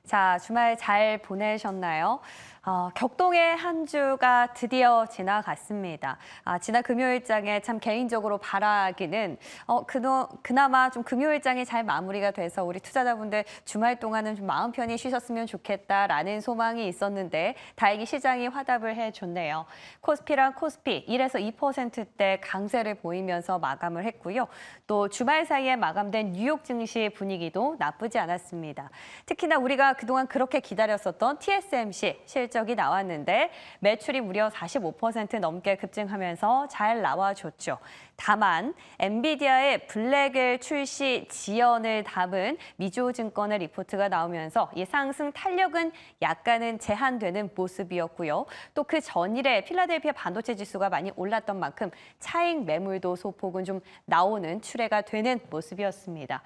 자, 주말 잘 보내셨나요? 격동의 한 주가 드디어 지나갔습니다. 지난 금요일장에 참 개인적으로 바라기는 그나마 좀 금요일장이 잘 마무리가 돼서 우리 투자자분들 주말 동안은 좀 마음 편히 쉬셨으면 좋겠다라는 소망이 있었는데 다행히 시장이 화답을 해줬네요. 코스피랑 코스피 1에서 2%대 강세를 보이면서 마감을 했고요. 또 주말 사이에 마감된 뉴욕 증시 분위기도 나쁘지 않았습니다. 특히나 우리가 그동안 그렇게 기다렸었던 TSMC 실적이 나왔는데 매출이 무려 45% 넘게 급증하면서 잘 나와줬죠. 다만 엔비디아의 블랙엘 출시 지연을 담은 미주호증권의 리포트가 나오면서 이 상승 탄력은 약간은 제한되는 모습이었고요. 또 그 전일에 필라델피아 반도체 지수가 많이 올랐던 만큼 차익 매물도 소폭은 좀 나오는 추세가 되는 모습이었습니다.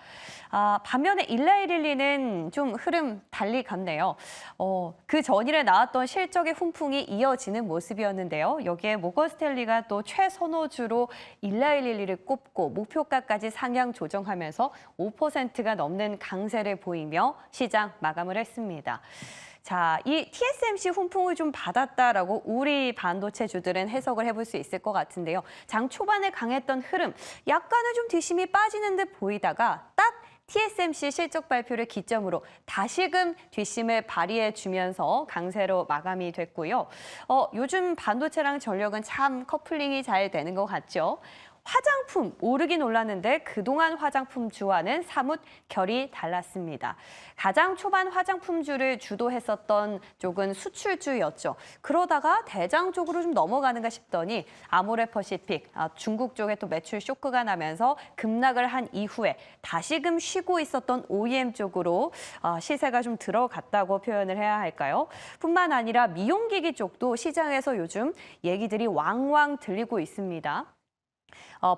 반면에 일라이릴리는 좀 흐름 달리 갔네요. 그 전일에 나왔던 실적의 훈풍이 이어지는 모습이었는데요. 여기에 모건 스탠리가 또 최선호주로 일라이릴리를 꼽고 목표가까지 상향 조정하면서 5%가 넘는 강세를 보이며 시장 마감을 했습니다. 자, 이 TSMC 훈풍을 좀 받았다라고 우리 반도체주들은 해석을 해볼 수 있을 것 같은데요. 장 초반에 강했던 흐름, 약간은 좀 뒷심이 빠지는 듯 보이다가 딱 TSMC 실적 발표를 기점으로 다시금 뒷심을 발휘해 주면서 강세로 마감이 됐고요. 요즘 반도체랑 전력은 참 커플링이 잘 되는 것 같죠. 화장품 오르긴 올랐는데 그동안 화장품주와는 사뭇 결이 달랐습니다. 가장 초반 화장품주를 주도했었던 쪽은 수출주였죠. 그러다가 대장 쪽으로 좀 넘어가는가 싶더니 아모레퍼시픽, 중국 쪽에 또 매출 쇼크가 나면서 급락을 한 이후에 다시금 쉬고 있었던 OEM 쪽으로 시세가 좀 들어갔다고 표현을 해야 할까요? 뿐만 아니라 미용기기 쪽도 시장에서 요즘 얘기들이 왕왕 들리고 있습니다.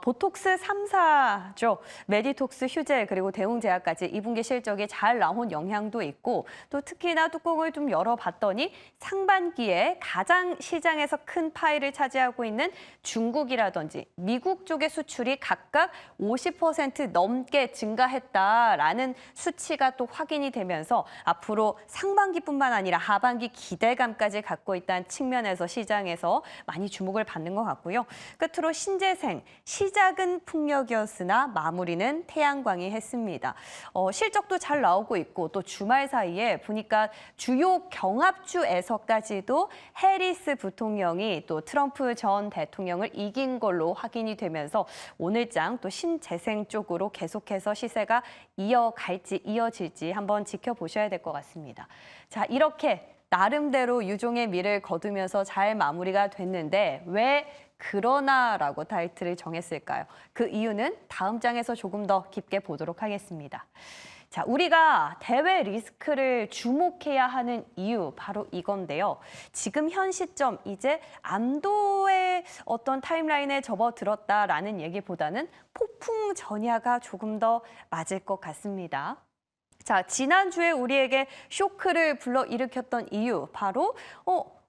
보톡스 3사죠. 메디톡스, 휴젤 그리고 대웅제약까지 2분기 실적이 잘 나온 영향도 있고 또 특히나 뚜껑을 좀 열어봤더니 상반기에 가장 시장에서 큰 파일을 차지하고 있는 중국이라든지 미국 쪽의 수출이 각각 50% 넘게 증가했다라는 수치가 또 확인이 되면서 앞으로 상반기뿐만 아니라 하반기 기대감까지 갖고 있다는 측면에서 시장에서 많이 주목을 받는 것 같고요. 끝으로 신재생, 시작은 풍력이었으나 마무리는 태양광이 했습니다. 실적도 잘 나오고 있고 또 주말 사이에 보니까 주요 경합주에서까지도 해리스 부통령이 또 트럼프 전 대통령을 이긴 걸로 확인이 되면서 오늘장 또 신재생 쪽으로 계속해서 시세가 이어갈지 이어질지 한번 지켜보셔야 될 것 같습니다. 자, 이렇게 나름대로 유종의 미를 거두면서 잘 마무리가 됐는데 왜 그러나라고 타이틀을 정했을까요? 그 이유는 다음 장에서 조금 더 깊게 보도록 하겠습니다. 자, 우리가 대외 리스크를 주목해야 하는 이유 바로 이건데요. 지금 현 시점 이제 안도의 어떤 타임라인에 접어들었다라는 얘기보다는 폭풍 전야가 조금 더 맞을 것 같습니다. 자, 지난주에 우리에게 쇼크를 불러일으켰던 이유 바로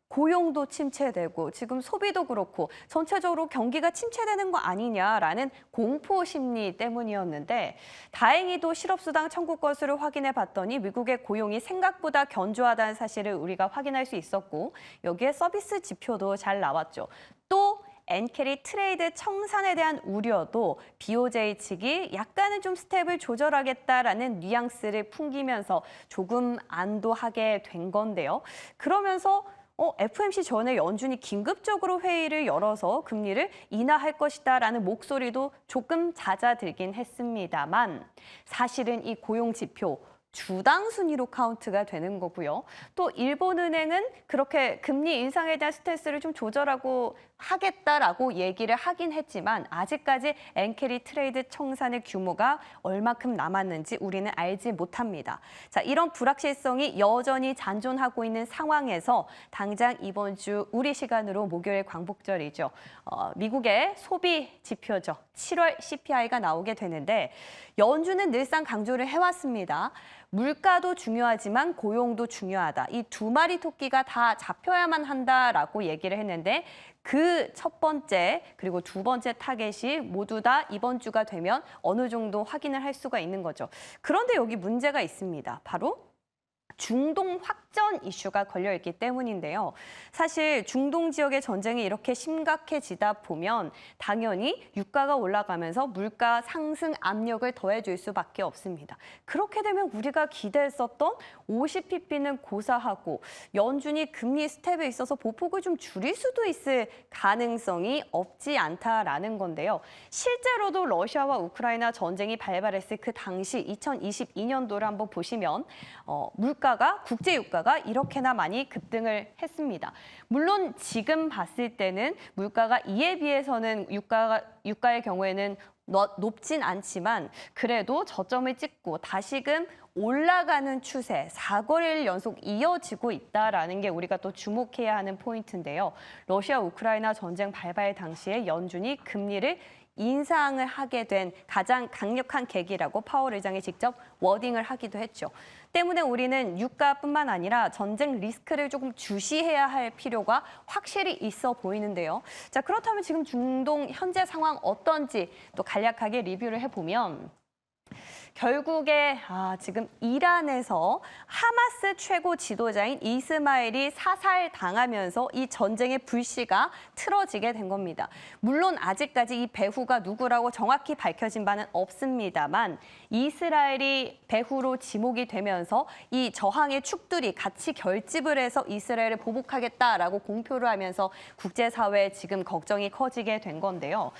고용도 침체되고 지금 소비도 그렇고 전체적으로 경기가 침체되는 거 아니냐라는 공포 심리 때문이었는데 다행히도 실업수당 청구 건수를 확인해 봤더니 미국의 고용이 생각보다 견조하다는 사실을 우리가 확인할 수 있었고 여기에 서비스 지표도 잘 나왔죠. 또 엔캐리 트레이드 청산에 대한 우려도 BOJ 측이 약간은 좀 스텝을 조절하겠다라는 뉘앙스를 풍기면서 조금 안도하게 된 건데요. 그러면서 FOMC 전에 연준이 긴급적으로 회의를 열어서 금리를 인하할 것이다라는 목소리도 조금 잦아들긴 했습니다만 사실은 이 고용 지표 주당 순위로 카운트가 되는 거고요. 또 일본은행은 그렇게 금리 인상에 대한 스탠스를 좀 조절하고 하겠다라고 얘기를 하긴 했지만 아직까지 엔캐리 트레이드 청산의 규모가 얼마큼 남았는지 우리는 알지 못합니다. 자, 이런 불확실성이 여전히 잔존하고 있는 상황에서 당장 이번 주 우리 시간으로 목요일 광복절이죠. 미국의 소비 지표죠. 7월 CPI가 나오게 되는데 연준은 늘상 강조를 해왔습니다. 물가도 중요하지만 고용도 중요하다. 이 두 마리 토끼가 다 잡혀야만 한다라고 얘기를 했는데 그 첫 번째 그리고 두 번째 타겟이 모두 다 이번 주가 되면 어느 정도 확인을 할 수가 있는 거죠. 그런데 여기 문제가 있습니다. 바로 중동 확전 이슈가 걸려 있기 때문인데요. 사실 중동 지역의 전쟁이 이렇게 심각해지다 보면 당연히 유가가 올라가면서 물가 상승 압력을 더해줄 수밖에 없습니다. 그렇게 되면 우리가 기대했었던 50pp는 고사하고 연준이 금리 스텝에 있어서 보폭을 좀 줄일 수도 있을 가능성이 없지 않다라는 건데요. 실제로도 러시아와 우크라이나 전쟁이 발발했을 그 당시 2022년도를 한번 보시면 물가가 국제 유가가 이렇게나 많이 급등을 했습니다. 물론 지금 봤을 때는 물가가 이에 비해서는 유가의 경우에는 높진 않지만 그래도 저점을 찍고 다시금 올라가는 추세 4거래일 연속 이어지고 있다라는 게 우리가 또 주목해야 하는 포인트인데요. 러시아 우크라이나 전쟁 발발 당시에 연준이 금리를 인상을 하게 된 가장 강력한 계기라고 파월 의장이 직접 워딩을 하기도 했죠. 때문에 우리는 유가뿐만 아니라 전쟁 리스크를 조금 주시해야 할 필요가 확실히 있어 보이는데요. 자, 그렇다면 지금 중동 현재 상황 어떤지 또 간략하게 리뷰를 해보면 결국에 지금 이란에서 하마스 최고 지도자인 이스마일이 사살당하면서 이 전쟁의 불씨가 틀어지게 된 겁니다. 물론 아직까지 이 배후가 누구라고 정확히 밝혀진 바는 없습니다만 이스라엘이 배후로 지목이 되면서 이 저항의 축들이 같이 결집을 해서 이스라엘을 보복하겠다라고 공표를 하면서 국제사회에 지금 걱정이 커지게 된 건데요.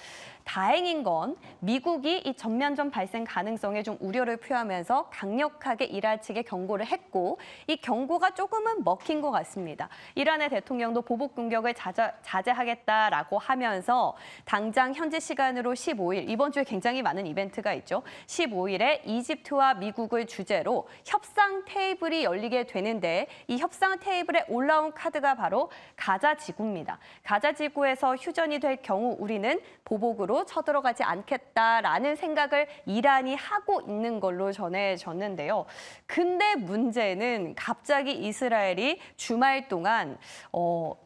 다행인 건 미국이 이 전면전 발생 가능성에 좀 우려를 표하면서 강력하게 이란 측에 경고를 했고 이 경고가 조금은 먹힌 것 같습니다. 이란의 대통령도 보복 공격을 자제하겠다라고 하면서 당장 현지 시간으로 15일, 이번 주에 굉장히 많은 이벤트가 있죠. 15일에 이집트와 미국을 주제로 협상 테이블이 열리게 되는데 이 협상 테이블에 올라온 카드가 바로 가자 지구입니다. 가자 지구에서 휴전이 될 경우 우리는 보복으로 쳐들어가지 않겠다라는 생각을 이란이 하고 있는 걸로 전해졌는데요. 근데 문제는 갑자기 이스라엘이 주말 동안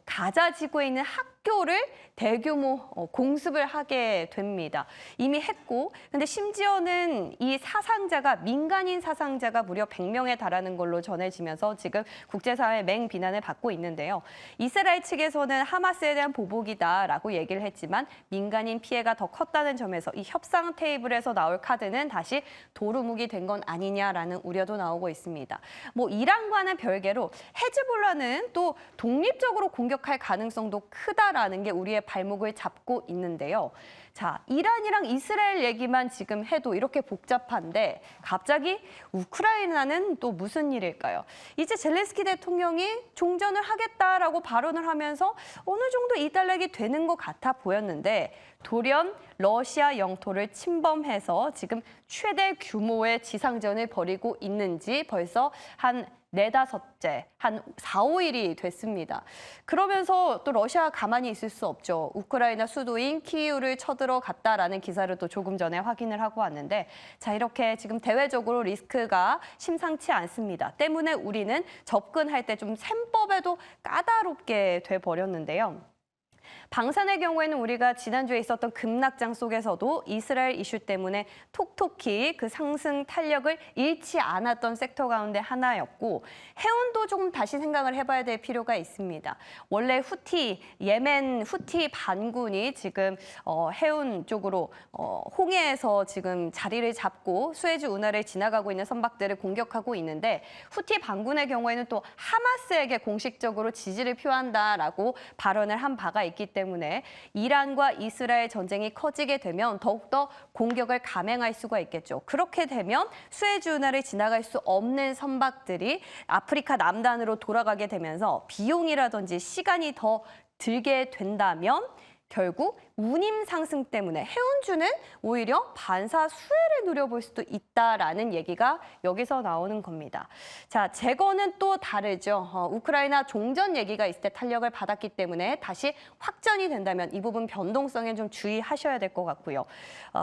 가자 지구에 있는 학교를 대규모 공습을 하게 됩니다. 이미 했고, 근데 심지어는 이 사상자가 민간인 사상자가 무려 100명에 달하는 걸로 전해지면서 지금 국제사회의 맹비난을 받고 있는데요. 이스라엘 측에서는 하마스에 대한 보복이다라고 얘기를 했지만 민간인 피해가 더 컸다는 점에서 이 협상 테이블에서 나올 카드는 다시 도루묵이 된 건 아니냐라는 우려도 나오고 있습니다. 뭐 이란과는 별개로 헤즈볼라는 또 독립적으로 공격할 가능성도 크다라는 게 우리의 발목을 잡고 있는데요. 자, 이란이랑 이스라엘 얘기만 지금 해도 이렇게 복잡한데 갑자기 우크라이나는 또 무슨 일일까요? 이제 젤렌스키 대통령이 종전을 하겠다라고 발언을 하면서 어느 정도 이달락이 되는 것 같아 보였는데 돌연 러시아 영토를 침범해서 지금 최대 규모의 지상전을 벌이고 있는지 벌써 한 4-5째, 한 4-5일이 됐습니다. 그러면서 또 러시아가 가만히 있을 수 없죠. 우크라이나 수도인 키이우를 쳐들어갔다라는 기사를 또 조금 전에 확인을 하고 왔는데 자, 이렇게 지금 대외적으로 리스크가 심상치 않습니다. 때문에 우리는 접근할 때 좀 셈법에도 까다롭게 돼버렸는데요. 방산의 경우에는 우리가 지난주에 있었던 급락장 속에서도 이스라엘 이슈 때문에 톡톡히 그 상승 탄력을 잃지 않았던 섹터 가운데 하나였고 해운도 조금 다시 생각을 해봐야 될 필요가 있습니다. 원래 예멘 후티 반군이 지금 해운 쪽으로 홍해에서 지금 자리를 잡고 수에즈 운하를 지나가고 있는 선박들을 공격하고 있는데 후티 반군의 경우에는 또 하마스에게 공식적으로 지지를 표한다라고 발언을 한 바가 있기 때문에 이란과 이스라엘 전쟁이 커지게 되면 더욱더 공격을 감행할 수가 있겠죠. 그렇게 되면 수에즈 운하를 지나갈 수 없는 선박들이 아프리카 남단으로 돌아가게 되면서 비용이라든지 시간이 더 들게 된다면 결국 운임 상승 때문에 해운주는 오히려 반사 수혜를 누려볼 수도 있다라는 얘기가 여기서 나오는 겁니다. 자, 재고는 또 다르죠. 우크라이나 종전 얘기가 있을 때 탄력을 받았기 때문에 다시 확전이 된다면 이 부분 변동성에 좀 주의하셔야 될 것 같고요.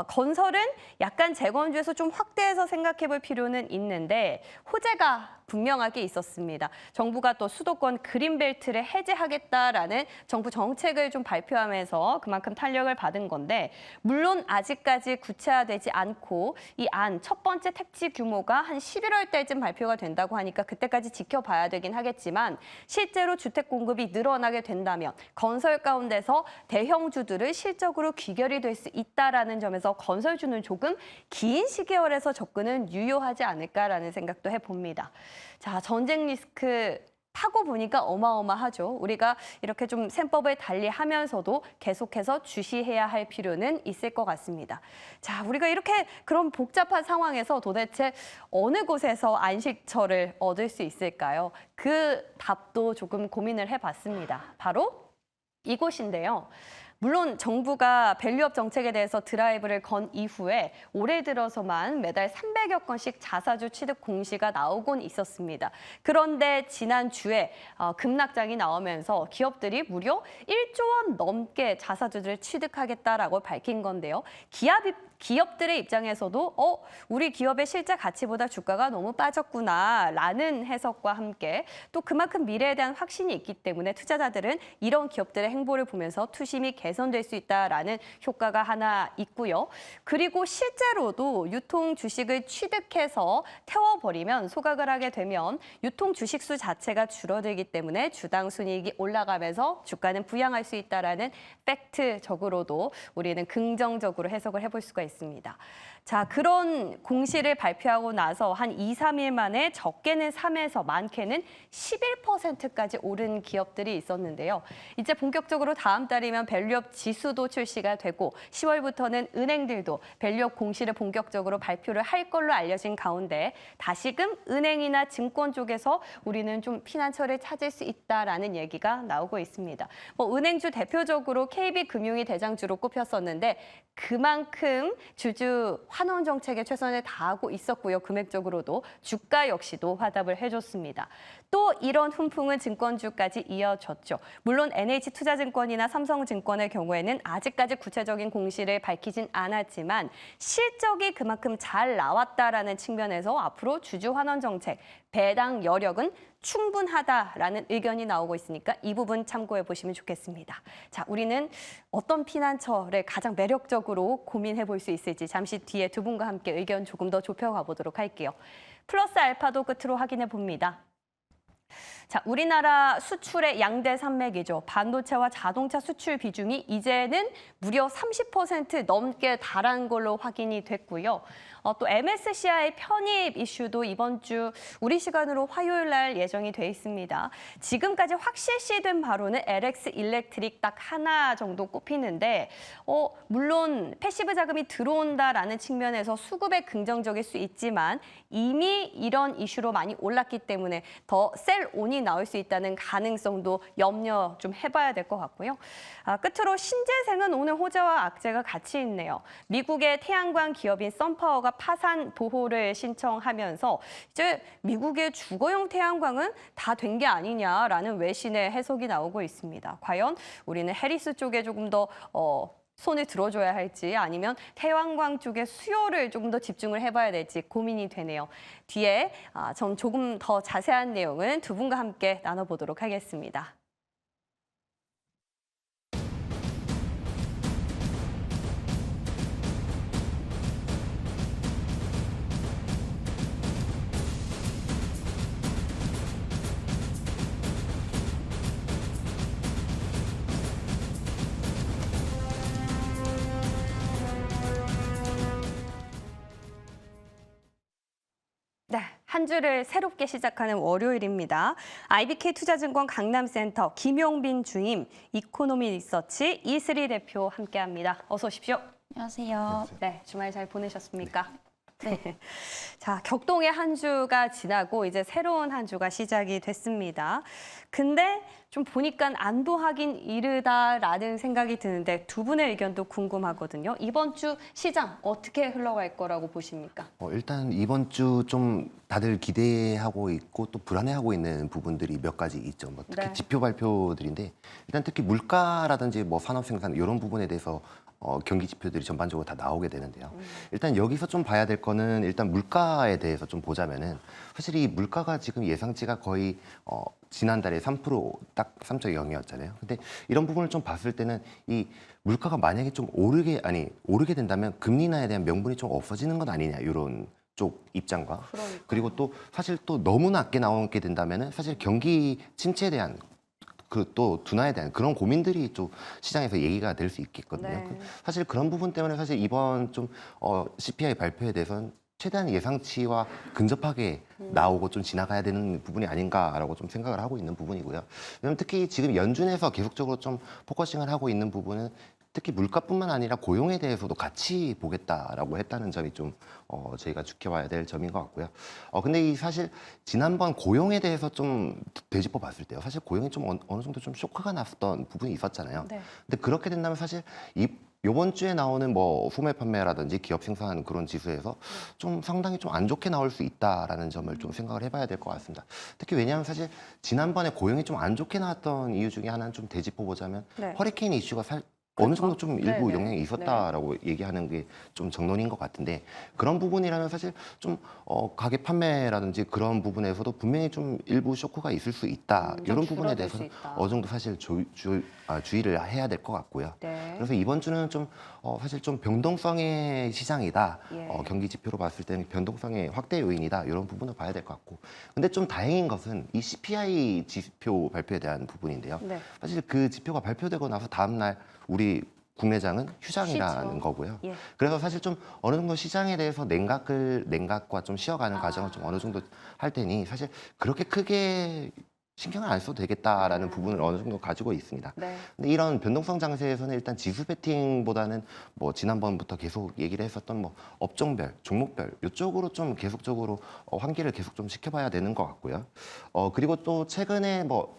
건설은 약간 재건주에서 좀 확대해서 생각해 볼 필요는 있는데 호재가 분명하게 있었습니다. 정부가 또 수도권 그린벨트를 해제하겠다라는 정부 정책을 좀 발표하면서 하면서 그만큼 탄력을 받은 건데 물론 아직까지 구체화되지 않고 이 안 첫 번째 택지 규모가 한 11월 달쯤 발표가 된다고 하니까 그때까지 지켜봐야 되긴 하겠지만 실제로 주택 공급이 늘어나게 된다면 건설 가운데서 대형주들을 실적으로 귀결이 될 수 있다라는 점에서 건설주는 조금 긴 시계열에서 접근은 유효하지 않을까라는 생각도 해봅니다. 자, 전쟁 리스크 타고 보니까 어마어마하죠. 우리가 이렇게 좀 셈법을 달리하면서도 계속해서 주시해야 할 필요는 있을 것 같습니다. 자, 우리가 이렇게 그런 복잡한 상황에서 도대체 어느 곳에서 안식처를 얻을 수 있을까요? 그 답도 조금 고민을 해봤습니다. 바로 이곳인데요. 물론 정부가 밸류업 정책에 대해서 드라이브를 건 이후에 올해 들어서만 매달 300여 건씩 자사주 취득 공시가 나오곤 있었습니다. 그런데 지난주에 급락장이 나오면서 기업들이 무려 1조 원 넘게 자사주를 취득하겠다라고 밝힌 건데요. 기업들의 입장에서도 우리 기업의 실제 가치보다 주가가 너무 빠졌구나라는 해석과 함께 또 그만큼 미래에 대한 확신이 있기 때문에 투자자들은 이런 기업들의 행보를 보면서 투심이 개선될 수 있다라는 효과가 하나 있고요. 그리고 실제로도 유통 주식을 취득해서 태워버리면 소각을 하게 되면 유통 주식 수 자체가 줄어들기 때문에 주당 순이익이 올라가면서 주가는 부양할 수 있다라는 팩트적으로도 우리는 긍정적으로 해석을 해볼 수가 있습니다. 자, 그런 공시를 발표하고 나서 한 2, 3일 만에 적게는 3에서 많게는 11%까지 오른 기업들이 있었는데요. 이제 본격적으로 다음 달이면 밸류업 지수도 출시가 되고 10월부터는 은행들도 밸류업 공시를 본격적으로 발표를 할 걸로 알려진 가운데 다시금 은행이나 증권 쪽에서 우리는 좀 피난처를 찾을 수 있다라는 얘기가 나오고 있습니다. 은행주 대표적으로 KB금융이 대장주로 꼽혔었는데 그만큼 주주 환원 정책에 최선을 다하고 있었고요. 금액적으로도 주가 역시도 화답을 해줬습니다. 또 이런 훈풍은 증권주까지 이어졌죠. 물론 NH투자증권이나 삼성증권의 경우에는 아직까지 구체적인 공시를 밝히진 않았지만 실적이 그만큼 잘 나왔다라는 측면에서 앞으로 주주 환원 정책, 배당 여력은 충분하다라는 의견이 나오고 있으니까 이 부분 참고해 보시면 좋겠습니다. 자, 우리는 어떤 피난처를 가장 매력적으로 고민해 볼 수 있을지 잠시 뒤에 두 분과 함께 의견 조금 더 좁혀가 보도록 할게요. 플러스 알파도 끝으로 확인해 봅니다. 자, 우리나라 수출의 양대 산맥이죠. 반도체와 자동차 수출 비중이 이제는 무려 30% 넘게 달한 걸로 확인이 됐고요. 또 MSCI 편입 이슈도 이번 주 우리 시간으로 화요일 날 예정이 돼 있습니다. 지금까지 확실시된 바로는 LX 일렉트릭 딱 하나 정도 꼽히는데 물론 패시브 자금이 들어온다라는 측면에서 수급에 긍정적일 수 있지만 이미 이런 이슈로 많이 올랐기 때문에 더 셀온이 나올 수 있다는 가능성도 염려 좀 해봐야 될 것 같고요. 끝으로 신재생은 오늘 호재와 악재가 같이 있네요. 미국의 태양광 기업인 썬파워가 파산 보호를 신청하면서 이제 미국의 주거용 태양광은 다 된 게 아니냐라는 외신의 해석이 나오고 있습니다. 과연 우리는 해리스 쪽에 조금 더 손을 들어줘야 할지 아니면 태양광 쪽의 수요를 조금 더 집중을 해봐야 될지 고민이 되네요. 뒤에 좀 조금 더 자세한 내용은 두 분과 함께 나눠보도록 하겠습니다. 네, 한 주를 새롭게 시작하는 월요일입니다. IBK 투자증권 강남센터 김용빈 주임, 이코노미 리서치 이슬이 대표 함께합니다. 어서 오십시오. 안녕하세요. 네, 주말 잘 보내셨습니까? 네. 자, 격동의 한 주가 지나고 이제 새로운 한 주가 시작이 됐습니다. 근데 좀 보니까 안도하긴 이르다라는 생각이 드는데 두 분의 의견도 궁금하거든요. 이번 주 시장 어떻게 흘러갈 거라고 보십니까? 일단 이번 주 좀 다들 기대하고 있고 또 불안해하고 있는 부분들이 몇 가지 있죠. 특히 네. 지표 발표들인데 일단 특히 물가라든지 산업 생산 이런 부분에 대해서 경기 지표들이 전반적으로 다 나오게 되는데요. 일단 여기서 좀 봐야 될 거는 일단 물가에 대해서 좀 보자면은 사실 이 물가가 지금 예상치가 거의 지난달에 3%딱 3.0이었잖아요. 근데 이런 부분을 좀 봤을 때는 이 물가가 만약에 좀 오르게 된다면 금리 인하에 대한 명분이 좀 없어지는 건 아니냐 이런 쪽 입장과 그러니까요. 그리고 또 사실 또 너무 낮게 나오게 된다면은 사실 경기 침체에 대한 그 또 둔화에 대한 그런 고민들이 좀 시장에서 얘기가 될 수 있겠거든요. 네. 사실 그런 부분 때문에 사실 이번 좀 CPI 발표에 대해서는 최대한 예상치와 근접하게 나오고 좀 지나가야 되는 부분이 아닌가라고 좀 생각을 하고 있는 부분이고요. 왜냐면 특히 지금 연준에서 계속적으로 좀 포커싱을 하고 있는 부분은 특히 물가뿐만 아니라 고용에 대해서도 같이 보겠다라고 했다는 점이 좀 저희가 지켜봐야 될 점인 것 같고요. 근데 이 사실 지난번 고용에 대해서 좀 되짚어 봤을 때요. 사실 고용이 좀 어느 정도 좀 쇼크가 났었던 부분이 있었잖아요. 네. 근데 그렇게 된다면 사실 요번 주에 나오는 뭐 소매 판매라든지 기업 생산 그런 지수에서 좀 상당히 좀 안 좋게 나올 수 있다라는 점을 좀 생각을 해봐야 될 것 같습니다. 특히 왜냐하면 사실 지난번에 고용이 좀 안 좋게 나왔던 이유 중에 하나는 좀 되짚어 보자면 네. 허리케인 이슈가 어느 정도 좀 일부 네네. 영향이 있었다라고 얘기하는 게 좀 정론인 것 같은데 그런 부분이라면 사실 좀 가계 판매라든지 그런 부분에서도 분명히 좀 일부 쇼크가 있을 수 있다. 좀 이런 부분에 줄어들 수 대해서 있다. 어느 정도 사실 주의를 해야 될 것 같고요. 네. 그래서 이번 주는 좀 사실 좀 변동성의 시장이다. 예. 경기 지표로 봤을 때는 변동성의 확대 요인이다. 이런 부분을 봐야 될 것 같고. 근데 좀 다행인 것은 이 CPI 지표 발표에 대한 부분인데요. 네. 사실 그 지표가 발표되고 나서 다음 날 우리 국내장은 휴장이라는 쉬죠. 거고요. 예. 그래서 사실 좀 어느 정도 시장에 대해서 냉각과 좀 쉬어가는 과정을 좀 어느 정도 할 테니 사실 그렇게 크게 신경을 안 써도 되겠다라는 부분을 어느 정도 가지고 있습니다. 네. 근데 이런 변동성 장세에서는 일단 지수 베팅보다는 뭐 지난번부터 계속 얘기를 했었던 뭐 업종별, 종목별 이쪽으로 좀 계속적으로 환기를 계속 좀 시켜봐야 되는 것 같고요. 그리고 또 최근에 뭐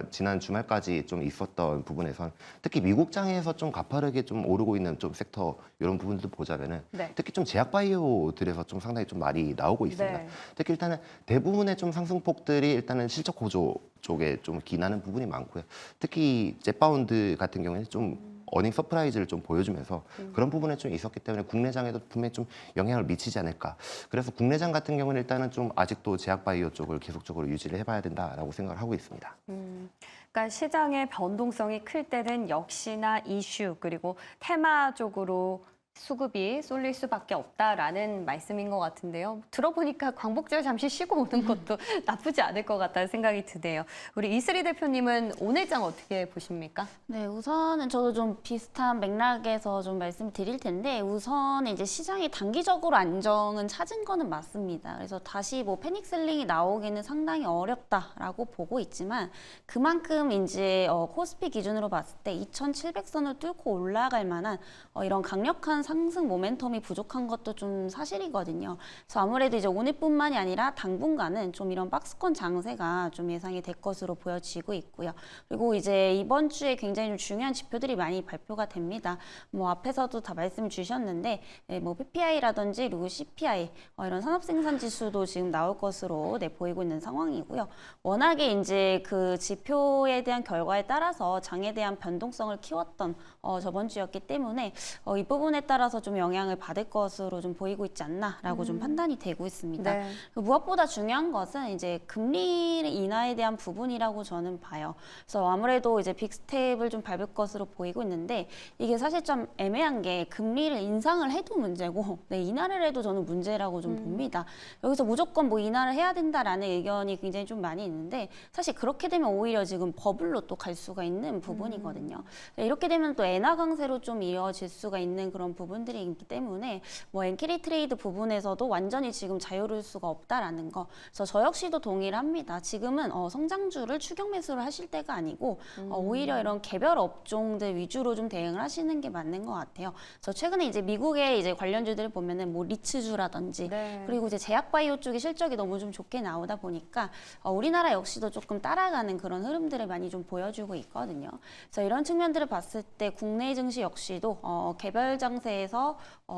지난 주말까지 좀 있었던 부분에선 특히 미국장에서 좀 가파르게 좀 오르고 있는 좀 섹터 이런 부분들 보자면은 네. 특히 좀 제약바이오들에서 좀 상당히 좀 많이 나오고 있습니다. 네. 특히 일단은 대부분의 좀 상승폭들이 일단은 실적 고조 쪽에 좀 기인하는 부분이 많고요. 특히 젯바운드 같은 경우에는 좀 어닝 서프라이즈를 좀 보여주면서 그런 부분에 좀 있었기 때문에 국내장에도 분명히 좀 영향을 미치지 않을까. 그래서 국내장 같은 경우는 일단은 좀 아직도 제약바이오 쪽을 계속적으로 유지를 해봐야 된다라고 생각을 하고 있습니다. 그러니까 시장의 변동성이 클 때는 역시나 이슈 그리고 테마 쪽으로 수급이 쏠릴 수밖에 없다라는 말씀인 것 같은데요. 들어보니까 광복절 잠시 쉬고 오는 것도 나쁘지 않을 것 같다는 생각이 드네요. 우리 이슬이 대표님은 오늘 장 어떻게 보십니까? 네, 우선은 저도 좀 비슷한 맥락에서 좀 말씀드릴 텐데 우선 이제 시장이 단기적으로 안정은 찾은 거는 맞습니다. 그래서 다시 뭐 패닉셀링이 나오기는 상당히 어렵다라고 보고 있지만 그만큼 이제 코스피 기준으로 봤을 때 2,700선을 뚫고 올라갈 만한 이런 강력한 상승 모멘텀이 부족한 것도 좀 사실이거든요. 그래서 아무래도 이제 오늘뿐만이 아니라 당분간은 좀 이런 박스권 장세가 좀 예상이 될 것으로 보여지고 있고요. 그리고 이제 이번 주에 굉장히 좀 중요한 지표들이 많이 발표가 됩니다. 뭐 앞에서도 다 말씀 주셨는데 뭐 PPI라든지 그리고 CPI 이런 산업생산지수도 지금 나올 것으로 보이고 있는 상황이고요. 워낙에 이제 그 지표에 대한 결과에 따라서 장에 대한 변동성을 키웠던 저번 주였기 때문에 이 부분에 따라서 좀 영향을 받을 것으로 좀 보이고 있지 않나라고 좀 판단이 되고 있습니다. 네. 무엇보다 중요한 것은 이제 금리 인하에 대한 부분이라고 저는 봐요. 그래서 아무래도 이제 빅스텝을 좀 밟을 것으로 보이고 있는데 이게 사실 좀 애매한 게 금리를 인상을 해도 문제고 인하를 해도 저는 문제라고 좀 봅니다. 여기서 무조건 뭐 인하를 해야 된다라는 의견이 굉장히 좀 많이 있는데 사실 그렇게 되면 오히려 지금 버블로 또 갈 수가 있는 부분이거든요. 이렇게 되면 또 엔화 강세로 좀 이어질 수가 있는 그런 부분들이 있기 때문에 뭐 엔캐리 트레이드 부분에서도 완전히 지금 자유로울 수가 없다라는 거. 그래서 저 역시도 동의를 합니다. 지금은 성장주를 추격 매수를 하실 때가 아니고 오히려 이런 개별 업종들 위주로 좀 대응을 하시는 게 맞는 것 같아요. 그래서 최근에 이제 미국의 이제 관련주들을 보면은 뭐 리츠주라든지 네. 그리고 이제 제약바이오 쪽이 실적이 너무 좀 좋게 나오다 보니까 우리나라 역시도 조금 따라가는 그런 흐름들을 많이 좀 보여주고 있거든요. 그래서 이런 측면들을 봤을 때 국내 증시 역시도 개별 장세에서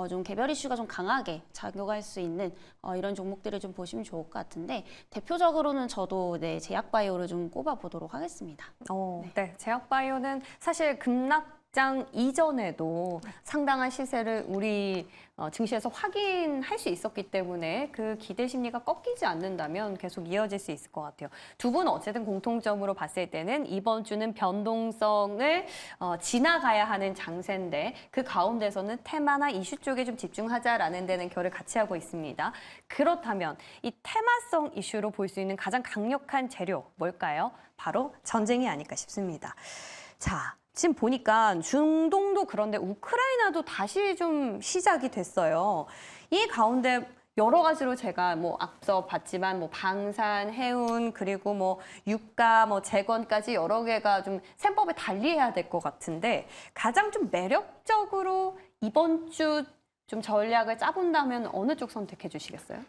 좀 개별 이슈가 좀 강하게 작용할 수 있는 이런 종목들을 좀 보시면 좋을 것 같은데 대표적으로는 저도 제약바이오를 좀 꼽아보도록 하겠습니다. 네. 제약바이오는 사실 급락 확장 이전에도 상당한 시세를 우리 증시에서 확인할 수 있었기 때문에 그 기대 심리가 꺾이지 않는다면 계속 이어질 수 있을 것 같아요. 두 분 어쨌든 공통점으로 봤을 때는 이번 주는 변동성을 지나가야 하는 장세인데 그 가운데서는 테마나 이슈 쪽에 좀 집중하자라는 데는 결을 같이 하고 있습니다. 그렇다면 이 테마성 이슈로 볼 수 있는 가장 강력한 재료 뭘까요? 바로 전쟁이 아닐까 싶습니다. 자, 지금 보니까 중동도 그런데 우크라이나도 다시 좀 시작이 됐어요. 이 가운데 여러 가지로 제가 뭐 앞서 봤지만 뭐 방산, 해운, 그리고 뭐 유가, 뭐 재건까지 여러 개가 좀 셈법을 달리해야 될 것 같은데 가장 좀 매력적으로 이번 주 좀 전략을 짜본다면 어느 쪽 선택해 주시겠어요?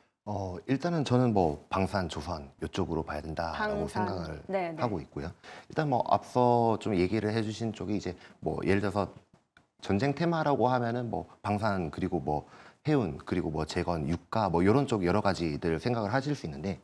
일단은 저는 뭐 방산, 조선 이쪽으로 봐야 된다라고 방산. 생각을 네네. 하고 있고요. 일단 뭐 앞서 좀 얘기를 해주신 쪽이 이제 뭐 예를 들어서 전쟁 테마라고 하면은 뭐 방산 그리고 뭐 해운 그리고 뭐 재건, 유가 뭐 이런 쪽 여러 가지들 생각을 하실 수 있는데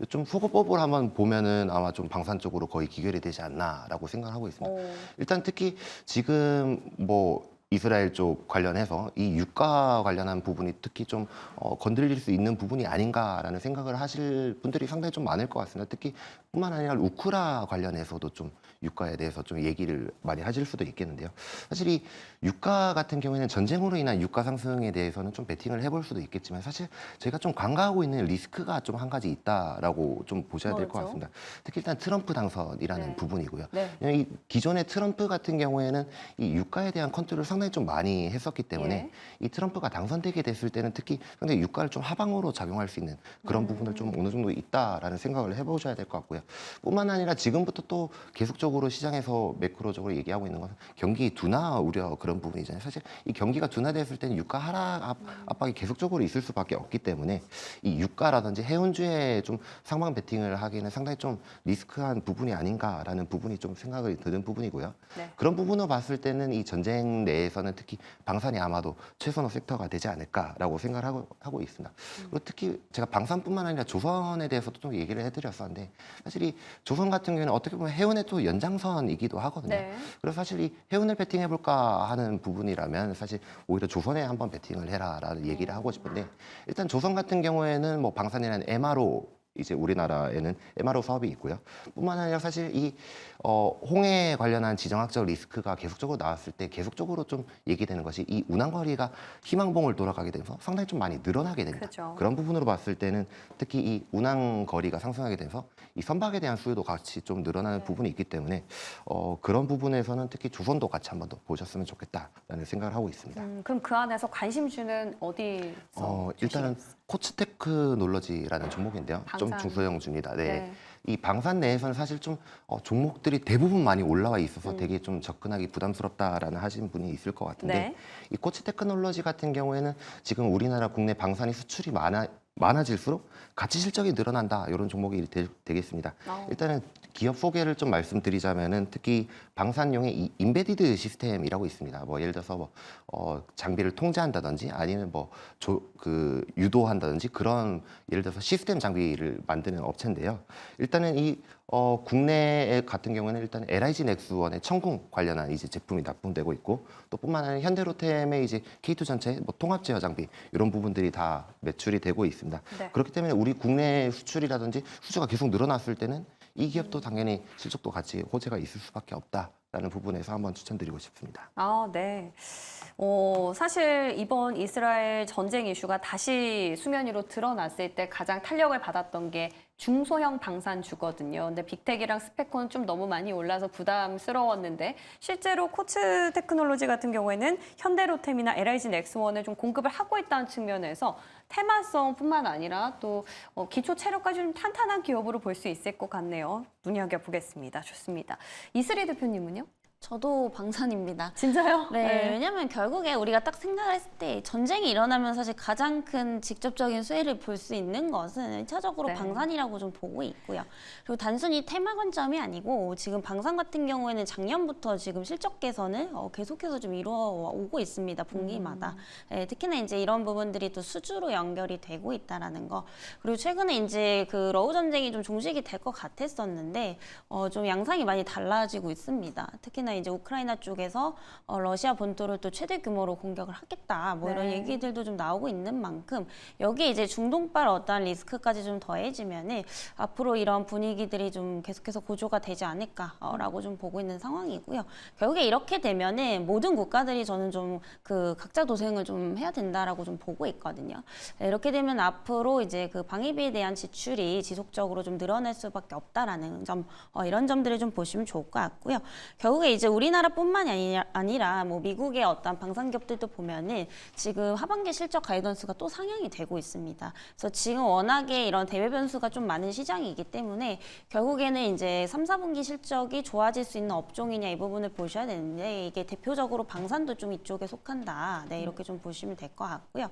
좀 소거법을 한번 보면은 아마 좀 방산 쪽으로 거의 기결이 되지 않나라고 생각하고 있습니다. 일단 특히 지금 뭐 이스라엘 쪽 관련해서 이 유가 관련한 부분이 특히 좀 건드릴 수 있는 부분이 아닌가라는 생각을 하실 분들이 상당히 좀 많을 것 같습니다. 특히 뿐만 아니라 우크라 관련해서도 좀 유가에 대해서 좀 얘기를 많이 하실 수도 있겠는데요. 사실 이 유가 같은 경우에는 전쟁으로 인한 유가 상승에 대해서는 좀 베팅을 해볼 수도 있겠지만 사실 저희가 좀 간과하고 있는 리스크가 좀 한 가지 있다라고 좀 보셔야 될 것 뭐죠? 같습니다. 특히 일단 트럼프 당선이라는 네. 부분이고요. 네. 이 기존의 트럼프 같은 경우에는 이 유가에 대한 컨트롤을 상당히 좀 많이 했었기 때문에 예. 이 트럼프가 당선되게 됐을 때는 특히 상당히 유가를 좀 하방으로 작용할 수 있는 그런 부분을 좀 어느 정도 있다라는 생각을 해보셔야 될 것 같고요. 뿐만 아니라 지금부터 또 계속적으로 시장에서 매크로적으로 얘기하고 있는 건 경기 둔화 우려 그런 부분이잖아요. 사실 이 경기가 둔화됐을 때는 유가 하락 압박이 계속적으로 있을 수밖에 없기 때문에 이 유가라든지 해운주에 좀 상방 베팅을 하기는 상당히 좀 리스크한 부분이 아닌가라는 부분이 좀 생각이 드는 부분이고요. 네. 그런 부분을 봤을 때는 이 전쟁 내에서는 특히 방산이 아마도 최선호 섹터가 되지 않을까라고 생각을 하고 있습니다. 그리고 특히 제가 방산뿐만 아니라 조선에 대해서도 좀 얘기를 해드렸었는데 사실 이 조선 같은 경우에는 어떻게 보면 해운의 또 연장선이기도 하거든요. 네. 그래서 사실 이 해운을 베팅해볼까 하는 부분이라면 사실 오히려 조선에 한번 베팅을 해라라는 얘기를 하고 싶은데 일단 조선 같은 경우에는 뭐 방산이라는 MRO 이제 우리나라에는 MRO 사업이 있고요. 뿐만 아니라 사실 이 홍해 관련한 지정학적 리스크가 계속적으로 나왔을 때 계속적으로 좀 얘기되는 것이 이 운항거리가 희망봉을 돌아가게 되면서 상당히 좀 많이 늘어나게 됩니다. 그죠. 그런 부분으로 봤을 때는 특히 이 운항거리가 상승하게 되면서 이 선박에 대한 수요도 같이 좀 늘어나는 부분이 있기 때문에 그런 부분에서는 특히 조선도 같이 한번 더 보셨으면 좋겠다라는 생각을 하고 있습니다. 그럼 그 안에서 관심주는 어디서 일단은 주시겠어요? 코츠테크놀로지라는 종목인데요. 좀 방산. 중소형 주입니다. 네. 네. 이 방산 내에서는 사실 좀 종목들이 대부분 많이 올라와 있어서 되게 좀 접근하기 부담스럽다라는 하신 분이 있을 것 같은데 네. 이 코츠테크놀로지 같은 경우에는 지금 우리나라 국내 방산이 수출이 많아질수록 가치 실적이 늘어난다 이런 종목이 되겠습니다. 일단은 기업 소개를 좀 말씀드리자면은 특히 방산용의 이 인베디드 시스템이라고 있습니다. 뭐 예를 들어서 뭐 장비를 통제한다든지 아니면 뭐 유도한다든지 그런 예를 들어서 시스템 장비를 만드는 업체인데요. 일단은 이 국내 같은 경우는 일단 LIG 넥스원의 청궁 관련한 이제 제품이 납품되고 있고 또 뿐만 아니라 현대로템의 이제 K2 전체 뭐 통합 제어 장비 이런 부분들이 다 매출이 되고 있습니다. 네. 그렇기 때문에 우리 국내 수출이라든지 수주가 계속 늘어났을 때는 이 기업도 당연히 실적도 같이 호재가 있을 수밖에 없다라는 부분에서 한번 추천드리고 싶습니다. 아, 네. 사실 이번 이스라엘 전쟁 이슈가 다시 수면 위로 드러났을 때 가장 탄력을 받았던 게 중소형 방산주거든요. 근데 빅텍이랑 스페콘은 좀 너무 많이 올라서 부담스러웠는데 실제로 코츠 테크놀로지 같은 경우에는 현대로템이나 LIG 넥스원에 좀 공급을 하고 있다는 측면에서 테마성뿐만 아니라 또 기초 체력까지 좀 탄탄한 기업으로 볼 수 있을 것 같네요. 눈여겨보겠습니다. 좋습니다. 이슬희 대표님은요? 저도 방산입니다. 진짜요? 네, 왜냐면 결국에 우리가 딱 생각을 했을 때 전쟁이 일어나면 사실 가장 큰 직접적인 수혜를 볼 수 있는 것은 1차적으로 네. 방산이라고 좀 보고 있고요. 그리고 단순히 테마 관점이 아니고 지금 방산 같은 경우에는 작년부터 지금 실적 개선을 계속해서 좀 이루어오고 있습니다. 분기마다. 네, 특히나 이제 이런 부분들이 또 수주로 연결이 되고 있다라는 거. 그리고 최근에 이제 그 러우 전쟁이 좀 종식이 될 것 같았었는데 좀 양상이 많이 달라지고 있습니다. 특히나 특히나 이제 우크라이나 쪽에서 러시아 본토를 또 최대 규모로 공격을 하겠다. 뭐 이런 네. 얘기들도 좀 나오고 있는 만큼 여기에 이제 중동발 어떠한 리스크까지 좀 더해지면은 앞으로 이런 분위기들이 좀 계속해서 고조가 되지 않을까라고 좀 보고 있는 상황이고요. 결국에 이렇게 되면은 모든 국가들이 저는 좀 그 각자 도생을 좀 해야 된다라고 좀 보고 있거든요. 이렇게 되면 앞으로 이제 그 방위비에 대한 지출이 지속적으로 좀 늘어날 수밖에 없다라는 점, 이런 점들을 좀 보시면 좋을 것 같고요. 결국에 이제 우리나라뿐만이 아니라 뭐 미국의 어떤 방산기업들도 보면은 지금 하반기 실적 가이던스가 또 상향이 되고 있습니다. 그래서 지금 워낙에 이런 대외 변수가 좀 많은 시장이기 때문에 결국에는 이제 3, 4분기 실적이 좋아질 수 있는 업종이냐 이 부분을 보셔야 되는데 이게 대표적으로 방산도 좀 이쪽에 속한다. 네, 이렇게 좀 보시면 될 것 같고요.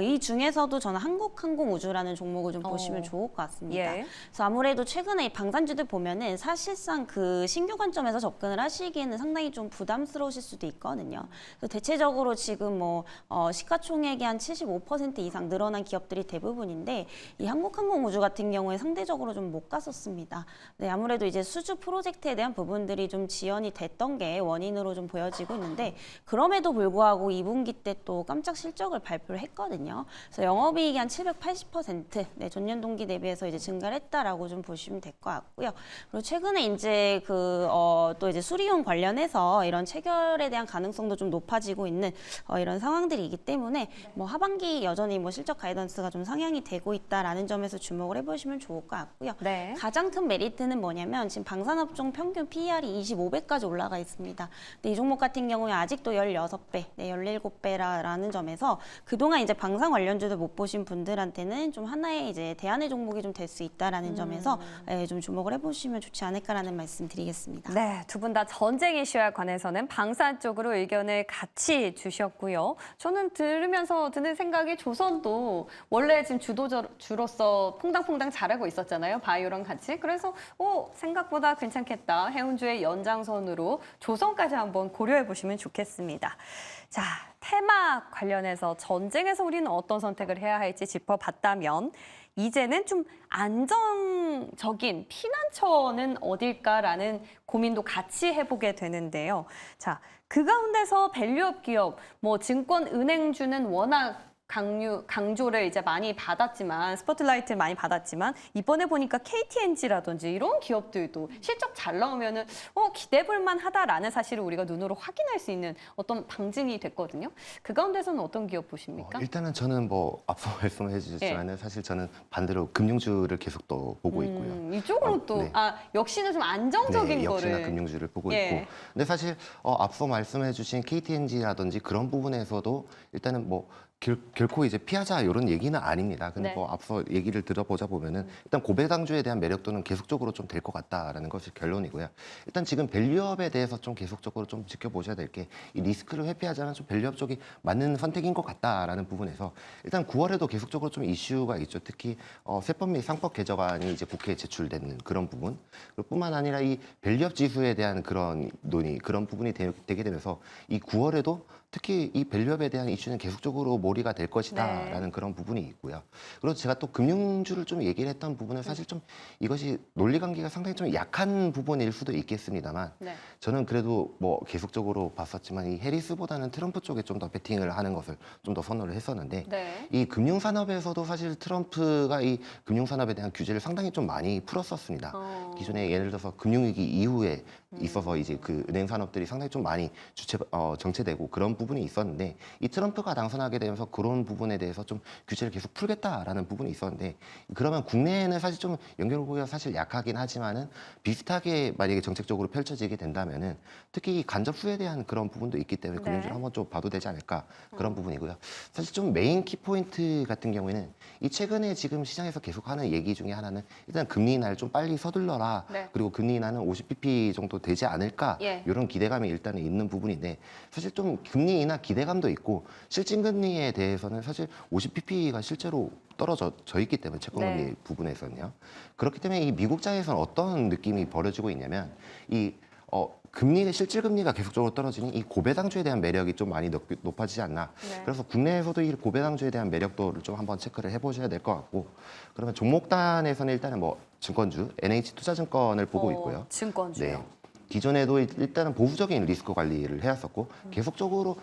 이 중에서도 저는 한국항공우주라는 종목을 좀 보시면 좋을 것 같습니다. 예. 그래서 아무래도 최근에 이 방산주들 보면은 사실상 그 신규 관점에서 접근을 하시기에는 상당히 좀 부담스러우실 수도 있거든요. 그래서 대체적으로 지금 뭐 시가총액이 한 75% 이상 늘어난 기업들이 대부분인데 이 한국항공우주 같은 경우에 상대적으로 좀 못 갔었습니다. 네, 아무래도 이제 수주 프로젝트에 대한 부분들이 좀 지연이 됐던 게 원인으로 좀 보여지고 있는데 그럼에도 불구하고 2분기 때 또 깜짝 실적을 발표를 했거든요. 그래서 영업이익이 한 780% 네, 전년 동기 대비해서 이제 증가를 했다라고 좀 보시면 될 것 같고요. 그리고 최근에 이제 또 이제 수리용 관련해서 이런 체결에 대한 가능성도 좀 높아지고 있는 이런 상황들이기 때문에 뭐 하반기 여전히 뭐 실적 가이던스가 좀 상향이 되고 있다라는 점에서 주목을 해보시면 좋을 것 같고요. 네. 가장 큰 메리트는 뭐냐면 지금 방산업종 평균 PER이 25배까지 올라가 있습니다. 근데 이 종목 같은 경우에 아직도 16배, 네, 17배라는 점에서 그동안 이제 방산 관련주들 못 보신 분들한테는 좀 하나의 이제 대안의 종목이 좀 될 수 있다라는 점에서 좀 주목을 해보시면 좋지 않을까라는 말씀 드리겠습니다. 네, 두 분 다 전쟁 이슈에 관해서는 방산 쪽으로 의견을 같이 주셨고요. 저는 들으면서 드는 생각이 조선도 원래 지금 주로서 퐁당퐁당 잘하고 있었잖아요. 바이오랑 같이. 그래서 생각보다 괜찮겠다. 해운주의 연장선으로 조선까지 한번 고려해 보시면 좋겠습니다. 자, 테마 관련해서 전쟁에서 우리는 어떤 선택을 해야 할지 짚어봤다면 이제는 좀 안정적인 피난처는 어딜까라는 고민도 같이 해보게 되는데요. 자, 그 가운데서 밸류업 기업, 뭐 증권 은행주는 워낙 강조를 이제 많이 받았지만 스포트라이트를 많이 받았지만 이번에 보니까 KTNG라든지 이런 기업들도 실적 잘 나오면은 기대볼 만하다라는 사실을 우리가 눈으로 확인할 수 있는 어떤 방증이 됐거든요. 그 가운데서는 어떤 기업 보십니까? 일단은 저는 뭐 앞서 말씀해 주셨지만은 사실 저는 반대로 금융주를 계속 또 보고 있고요. 이쪽으로 또 네. 역시나 좀 안정적인 네, 역시나 거를 금융주를 보고 예. 있고. 근데 사실 앞서 말씀해 주신 KTNG라든지 그런 부분에서도 일단은 뭐 결코 이제 피하자 이런 얘기는 아닙니다. 근데 네. 뭐 앞서 얘기를 들어보자 보면은 일단 고배당주에 대한 매력도는 계속적으로 좀 될 것 같다라는 것이 결론이고요. 일단 지금 밸류업에 대해서 좀 계속적으로 좀 지켜보셔야 될 게 이 리스크를 회피하자는 좀 밸류업 쪽이 맞는 선택인 것 같다라는 부분에서 일단 9월에도 계속적으로 좀 이슈가 있죠. 특히 세법 및 상법 개정안이 이제 국회에 제출되는 그런 부분. 그리고 뿐만 아니라 이 밸류업 지수에 대한 그런 논의 그런 부분이 되게 되면서 이 9월에도 특히 이 밸류업에 대한 이슈는 계속적으로 몰이가 될 것이다라는 그런 부분이 있고요. 그리고 제가 또 금융주를 좀 얘기를 했던 부분은 사실 좀 이것이 논리 관계가 상당히 좀 약한 부분일 수도 있겠습니다만 네. 저는 그래도 뭐 계속적으로 봤었지만 이 해리스보다는 트럼프 쪽에 좀 더 배팅을 하는 것을 좀 더 선호를 했었는데 네. 이 금융산업에서도 사실 트럼프가 이 금융산업에 대한 규제를 상당히 좀 많이 풀었었습니다. 기존에 예를 들어서 금융위기 이후에 있어서 이제 그 은행 산업들이 상당히 좀 많이 정체되고 그런 부분이 있었는데 이 트럼프가 당선하게 되면서 그런 부분에 대해서 좀 규제를 계속 풀겠다라는 부분이 있었는데 그러면 국내에는 사실 좀 연결고리가 사실 약하긴 하지만은 비슷하게 만약에 정책적으로 펼쳐지게 된다면은 특히 이 간접 수에 대한 그런 부분도 있기 때문에 네. 금융주를 한번 좀 봐도 되지 않을까 그런 부분이고요. 사실 좀 메인 키포인트 같은 경우에는 이 최근에 지금 시장에서 계속하는 얘기 중에 하나는 일단 금리 인하를 좀 빨리 서둘러라. 네. 그리고 금리 인하는 50bp 정도 되지 않을까 예. 이런 기대감이 일단은 있는 부분인데 사실 좀 금리 인하 기대감도 있고 실질 금리에 대해서는 사실 50bp가 실제로 떨어져 있기 때문에 채권금리 네. 부분에서는요. 그렇기 때문에 이 미국장에서는 어떤 느낌이 벌어지고 있냐면 이 금리의 실질 금리가 계속적으로 떨어지니 이 고배당주에 대한 매력이 좀 많이 높아지지 않나. 네. 그래서 국내에서도 이 고배당주에 대한 매력도를 좀 한번 체크를 해보셔야 될 것 같고 그러면 종목단에서는 일단은 뭐 증권주, NH투자증권을 보고 있고요. 증권주요. 네. 기존에도 일단은 보수적인 리스크 관리를 해왔었고 계속적으로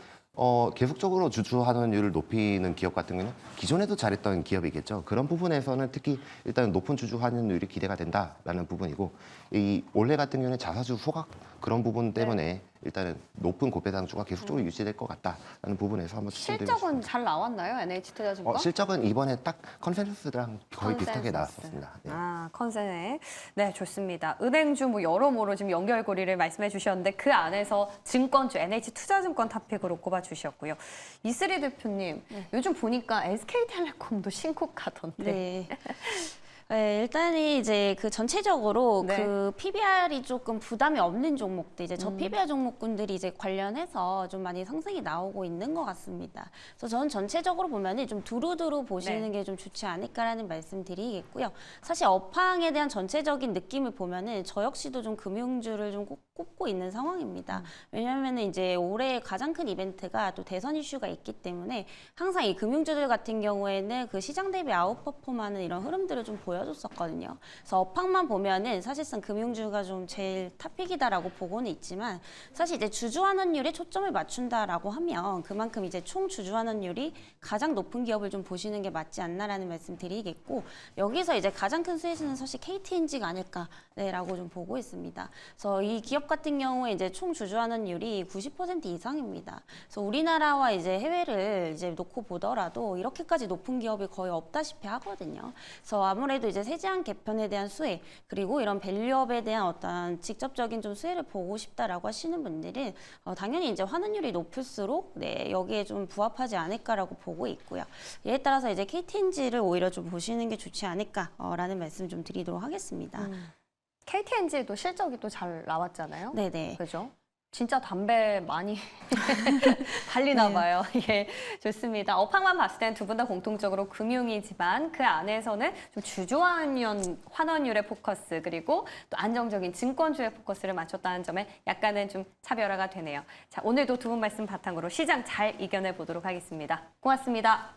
주주 환원율을 높이는 기업 같은 경우는 기존에도 잘했던 기업이겠죠. 그런 부분에서는 특히 일단 높은 주주 환원율이 기대가 된다라는 부분이고 이 올해 같은 경우는 자사주 소각 그런 부분 때문에 일단은 높은 고배당주가 계속적으로 유지될 것 같다라는 부분에서 한번 추천드리고 실적은 싶습니다. 잘 나왔나요? NH투자증권? 실적은 이번에 딱 컨센서스랑 거의 컨센서스. 비슷하게 나왔었습니다. 네. 아, 컨센에. 네, 좋습니다. 은행주 뭐 여러모로 지금 연결고리를 말씀해 주셨는데 그 안에서 증권주, NH투자증권 탑픽으로 꼽아주셨고요. 이슬이 대표님, 요즘 보니까 SK텔레콤도 신곡하던데. 네. 네, 일단은 이제 그 전체적으로 네. 그 PBR이 조금 부담이 없는 종목들, 이제 저 PBR 종목군들이 이제 관련해서 좀 많이 상승이 나오고 있는 것 같습니다. 그래서 저는 전체적으로 보면은 좀 두루두루 보시는 게 좀 좋지 않을까라는 말씀 드리겠고요. 사실 업황에 대한 전체적인 느낌을 보면은 저 역시도 좀 금융주를 좀 꼽고 있는 상황입니다. 왜냐하면 이제 올해 가장 큰 이벤트가 또 대선 이슈가 있기 때문에 항상 이 금융주들 같은 경우에는 그 시장 대비 아웃퍼폼하는 이런 흐름들을 좀 보여줬었거든요. 그래서 업황만 보면은 사실상 금융주가 좀 제일 탑픽이다라고 보고는 있지만 사실 이제 주주환원율에 초점을 맞춘다라고 하면 그만큼 이제 총 주주환원율이 가장 높은 기업을 좀 보시는 게 맞지 않나라는 말씀 드리겠고 여기서 이제 가장 큰 수혜수는 사실 KTNG가 아닐까라고 좀 보고 있습니다. 그래서 이 기업 같은 경우에 이제 총 주주환원율이 90% 이상입니다. 그래서 우리나라와 이제 해외를 이제 놓고 보더라도 이렇게까지 높은 기업이 거의 없다시피 하거든요. 그래서 아무래도 이제 세제한 개편에 대한 수혜 그리고 이런 밸류업에 대한 어떤 직접적인 좀 수혜를 보고 싶다라고 하시는 분들은 당연히 이제 환원율이 높을수록 네, 여기에 좀 부합하지 않을까라고 보고 있고요. 이에 따라서 이제 KTNG를 오히려 좀 보시는 게 좋지 않을까라는 말씀 좀 드리도록 하겠습니다. KTNG도 실적이 또 잘 나왔잖아요. 네네. 그죠? 진짜 담배 많이 달리나 봐요. 예, 좋습니다. 업황만 봤을 때는 두 분 다 공통적으로 금융이지만 그 안에서는 좀 환원율의 포커스 그리고 또 안정적인 증권주의 포커스를 맞췄다는 점에 약간은 좀 차별화가 되네요. 자, 오늘도 두 분 말씀 바탕으로 시장 잘 이겨내 보도록 하겠습니다. 고맙습니다.